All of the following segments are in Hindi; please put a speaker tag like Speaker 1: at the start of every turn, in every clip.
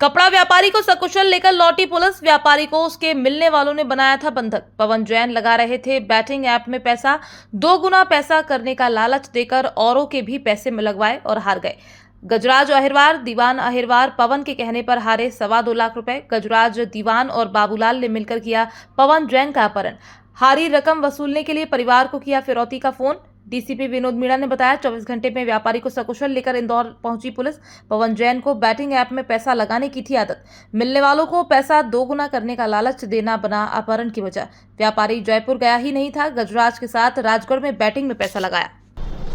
Speaker 1: कपड़ा व्यापारी को सकुशल लेकर लौटी पुलिस। व्यापारी को उसके मिलने वालों ने बनाया था बंधक। पवन जैन लगा रहे थे बैटिंग ऐप में पैसा। 2 गुना पैसा करने का लालच देकर औरों के भी पैसे में लगवाए और हार गए। गजराज अहिरवार, दीवान अहिरवार पवन के कहने पर हारे 2.25 लाख रुपए। गजराज, दीवान और बाबूलाल ने मिलकर किया पवन जैन का अपहरण। हारी रकम वसूलने के लिए परिवार को किया फिरौती का फोन। डीसीपी विनोद मीणा ने बताया 24 घंटे में व्यापारी को सकुशल लेकर इंदौर पहुंची पुलिस। पवन जैन को बैटिंग ऐप में पैसा लगाने की थी आदत। मिलने वालों को पैसा 2 गुना करने का लालच देना बना अपहरण की वजह। व्यापारी जयपुर गया ही नहीं था, गजराज के साथ राजगढ़ में बैटिंग में पैसा लगाया।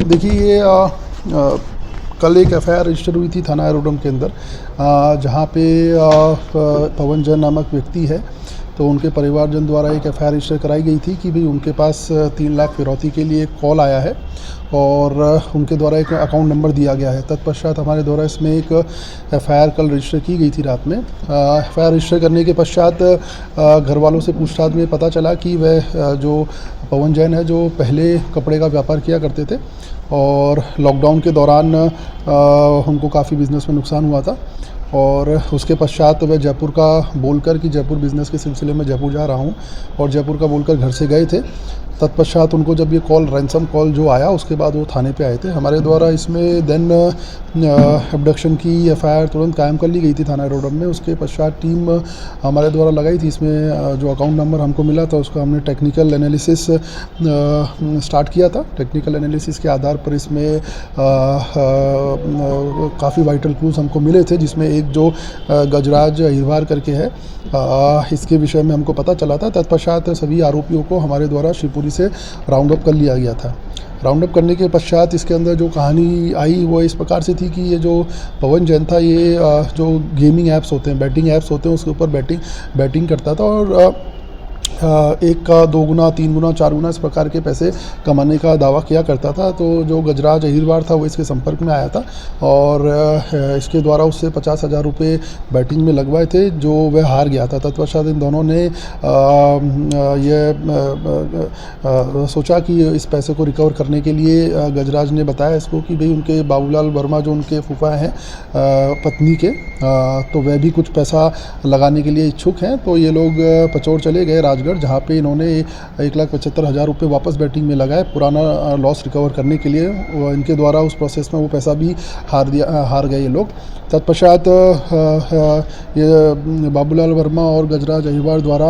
Speaker 2: देखिए ये कल एक एफआईआर रजिस्टर हुई थी थाना एरोड्रम के अंदर, जहाँ पे पवन जैन नामक व्यक्ति है, तो उनके परिवारजन द्वारा एक एफआईआर रजिस्टर कराई गई थी कि भाई उनके पास 3 लाख फिरौती के लिए एक कॉल आया है और उनके द्वारा एक अकाउंट नंबर दिया गया है। तत्पश्चात हमारे द्वारा इसमें एक एफआईआर कल रजिस्टर की गई थी रात में। एफआईआर रजिस्टर करने के पश्चात घर वालों से पूछताछ में पता चला कि वह जो पवन जैन है, जो पहले कपड़े का व्यापार किया करते थे और लॉकडाउन के दौरान उनको काफ़ी बिजनेस में नुकसान हुआ था और उसके पश्चात वह जयपुर का बोलकर कि जयपुर बिज़नेस के सिलसिले में जयपुर जा रहा हूं और जयपुर का बोलकर घर से गए थे। तत्पश्चात उनको जब ये कॉल रैंसम कॉल जो आया उसके बाद वो थाने पे आए थे। हमारे द्वारा इसमें देन एबडक्शन की एफआईआर तुरंत कायम कर ली गई थी थाना एरोड्रम में। उसके पश्चात टीम हमारे द्वारा लगाई थी। इसमें जो अकाउंट नंबर हमको मिला था उसका हमने टेक्निकल एनालिसिस स्टार्ट किया था। टेक्निकल एनालिसिस के आधार पर इसमें काफ़ी वाइटल क्लूज हमको मिले थे, जिसमें एक जो गजराज अहिरवार करके है, इसके विषय में हमको पता चला था। तत्पश्चात सभी आरोपियों को हमारे द्वारा शिवपुरी से राउंड अप कर लिया गया था। राउंड अप करने के पश्चात इसके अंदर जो कहानी आई वो इस प्रकार से थी कि ये जो पवन जैन था, ये जो गेमिंग ऐप्स होते हैं, बैटिंग ऐप्स होते हैं, उसके ऊपर बैटिंग करता था और 1 का 2 गुना, 3 गुना, 4 गुना इस प्रकार के पैसे कमाने का दावा किया करता था। तो जो गजराज अहिरवार था वो इसके संपर्क में आया था और इसके द्वारा उससे 50,000 रुपये बैटिंग में लगवाए थे, जो वह हार गया था। तत्पश्चात इन दोनों ने ये सोचा कि इस पैसे को रिकवर करने के लिए गजराज ने बताया इसको कि भाई उनके बाबूलाल वर्मा जो उनके फूफा हैं पत्नी के, तो वह भी कुछ पैसा लगाने के लिए इच्छुक हैं। तो ये लोग पचौड़ चले गए राजगढ़, जहाँ पे इन्होंने 1,75,000 रुपये वापस बैटिंग में लगाए पुराना लॉस रिकवर करने के लिए। इनके द्वारा उस प्रोसेस में वो पैसा भी हार गए ये लोग। तत्पश्चात ये बाबूलाल वर्मा और गजराज अहिरवार द्वारा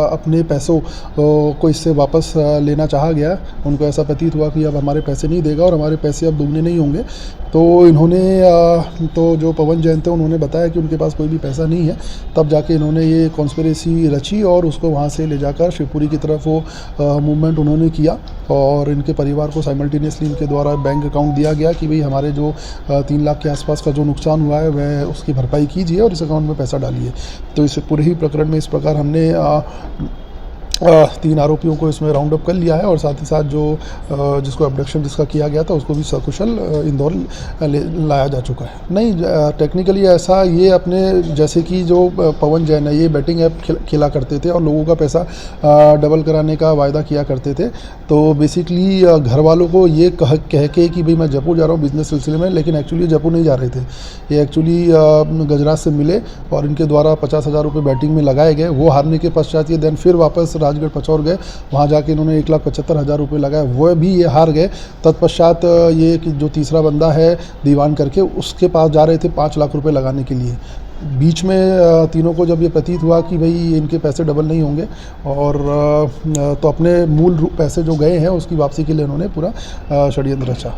Speaker 2: अपने पैसों को इससे वापस लेना चाहा गया। उनको ऐसा प्रतीत हुआ कि अब हमारे पैसे नहीं देगा और हमारे पैसे अब दुगने नहीं होंगे। तो इन्होंने तो जो पवन जैन थे उन्होंने बताया कि उनके पास कोई भी पैसा नहीं है। तब जाके इन्होंने ये कॉन्स्पिरेसी रची और उसको वहाँ से ले जाकर शिवपुरी की तरफ वो मूवमेंट उन्होंने किया और इनके परिवार को साइमल्टेनियसली इनके द्वारा बैंक अकाउंट दिया गया कि भाई हमारे जो 3 लाख के आसपास का जो नुकसान हुआ है वह उसकी भरपाई कीजिए और इस अकाउंट में पैसा डालिए। तो इस पूरे ही प्रकरण में इस प्रकार हमने 3 आरोपियों को इसमें राउंड अप कर लिया है और साथ ही साथ जो जिसको अबडक्शन जिसका किया गया था उसको भी सकुशल इंदौर लाया जा चुका है। नहीं, टेक्निकली ऐसा ये अपने जैसे कि जो पवन जैन है ये बैटिंग ऐप खेला करते थे और लोगों का पैसा डबल कराने का वायदा किया करते थे। तो बेसिकली घर वालों को ये कह के कि भाई मैं जयपुर जा रहा हूँ बिज़नेस सिलसिले में, लेकिन एक्चुअली जयपुर नहीं जा रहे थे। ये एक्चुअली गजराज से मिले और इनके द्वारा 50,000 रुपये बैटिंग में लगाए गए। वो हारने के पश्चात ये देन फिर वापस राजगढ़ पचौड़ गए, वहाँ जाके इन्होंने 1,75,000 रुपये लगाए, वो भी ये हार गए। तत्पश्चात ये कि जो तीसरा बंदा है दीवान करके, उसके पास जा रहे थे 5 लाख रुपये लगाने के लिए। बीच में तीनों को जब ये प्रतीत हुआ कि भाई इनके पैसे डबल नहीं होंगे और तो अपने मूल पैसे जो गए हैं उसकी वापसी के लिए इन्होंने पूरा षड्यंत्र रचा।